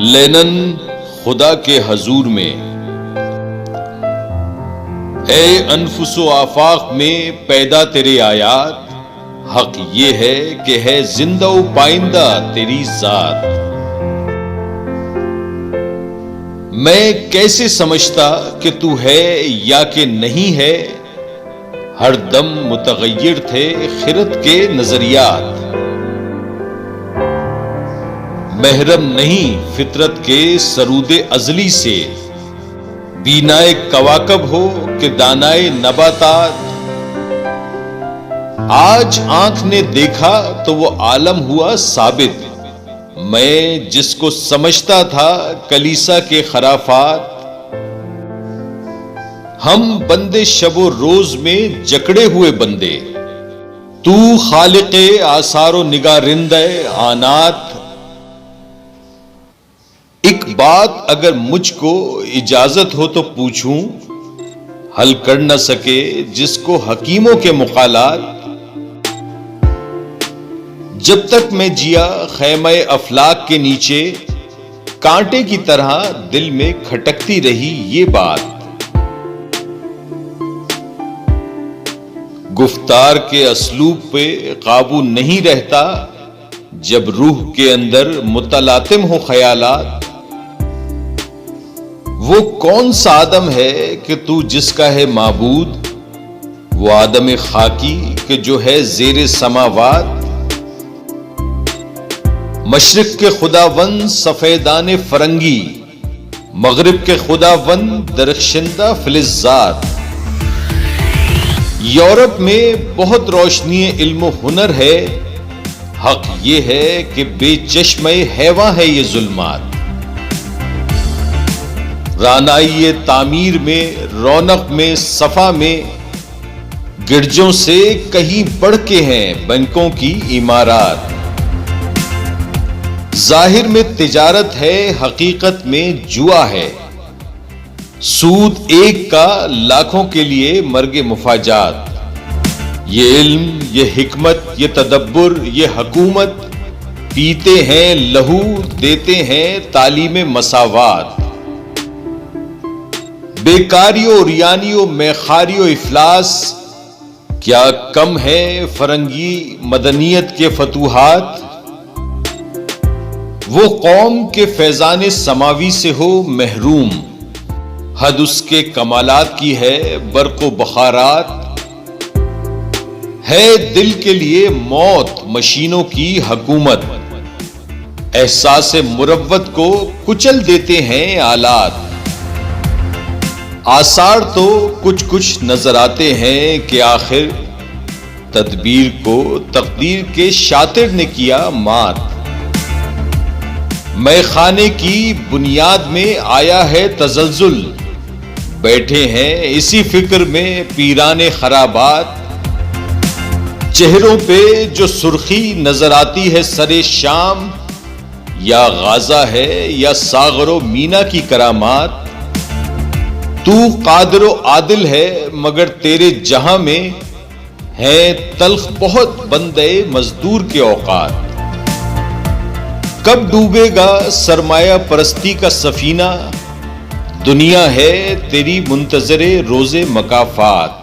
Linen خدا کے حضور میں، اے انفس و آفاق میں پیدا تیرے آیات، حق یہ ہے کہ ہے زندہ و پائندہ تیری ذات۔ میں کیسے سمجھتا کہ تو ہے یا کہ نہیں ہے، ہر دم متغیر تھے خرد کے نظریات۔ محرم نہیں فطرت کے سرود ازلی سے، بینائے کواکب ہو کہ دانائے نباتات۔ آج آنکھ نے دیکھا تو وہ عالم ہوا ثابت، میں جس کو سمجھتا تھا کلیسا کے خرافات۔ ہم بندے شب و روز میں جکڑے ہوئے بندے، تو خالق آثار و نگارندہ آنات۔ ایک بات اگر مجھ کو اجازت ہو تو پوچھوں، حل کر نہ سکے جس کو حکیموں کے مقالات۔ جب تک میں جیا خیمہ افلاک کے نیچے، کانٹے کی طرح دل میں کھٹکتی رہی یہ بات۔ گفتار کے اسلوب پہ قابو نہیں رہتا جب روح کے اندر متلاطم ہو خیالات۔ وہ کون سا آدم ہے کہ تو جس کا ہے معبود، وہ آدم خاکی کہ جو ہے زیر سماوات۔ مشرق کے خداوند سفیدان فرنگی، مغرب کے خداوند درخشندہ فلزات۔ یورپ میں بہت روشنی علم و ہنر ہے، حق یہ ہے کہ بے چشمہ حیواں ہے یہ ظلمات۔ رانائی تعمیر میں، رونق میں، صفا میں، گرجوں سے کہیں بڑھ کے ہیں بینکوں کی عمارات۔ ظاہر میں تجارت ہے، حقیقت میں جوا ہے، سود ایک کا لاکھوں کے لیے مرگ مفاجات۔ یہ علم، یہ حکمت، یہ تدبر، یہ حکومت، پیتے ہیں لہو، دیتے ہیں تعلیم مساوات۔ بیکاریوں، ریانیوں، میخاریوں، افلاس، کیا کم ہے فرنگی مدنیت کے فتوحات۔ وہ قوم کے فیضان سماوی سے ہو محروم، حد اس کے کمالات کی ہے برق و بخارات۔ ہے دل کے لیے موت مشینوں کی حکومت، احساس مروت کو کچل دیتے ہیں آلات۔ آثار تو کچھ کچھ نظر آتے ہیں کہ آخر تدبیر کو تقدیر کے شاطر نے کیا مات۔ میں خانے کی بنیاد میں آیا ہے تزلزل، بیٹھے ہیں اسی فکر میں پیران خرابات۔ چہروں پہ جو سرخی نظر آتی ہے سرے شام، یا غازہ ہے یا ساغر و مینا کی کرامات۔ تو قادر و عادل ہے مگر تیرے جہاں میں ہیں تلخ بہت بندے مزدور کے اوقات۔ کب ڈوبے گا سرمایہ پرستی کا سفینہ، دنیا ہے تیری منتظر روز مکافات۔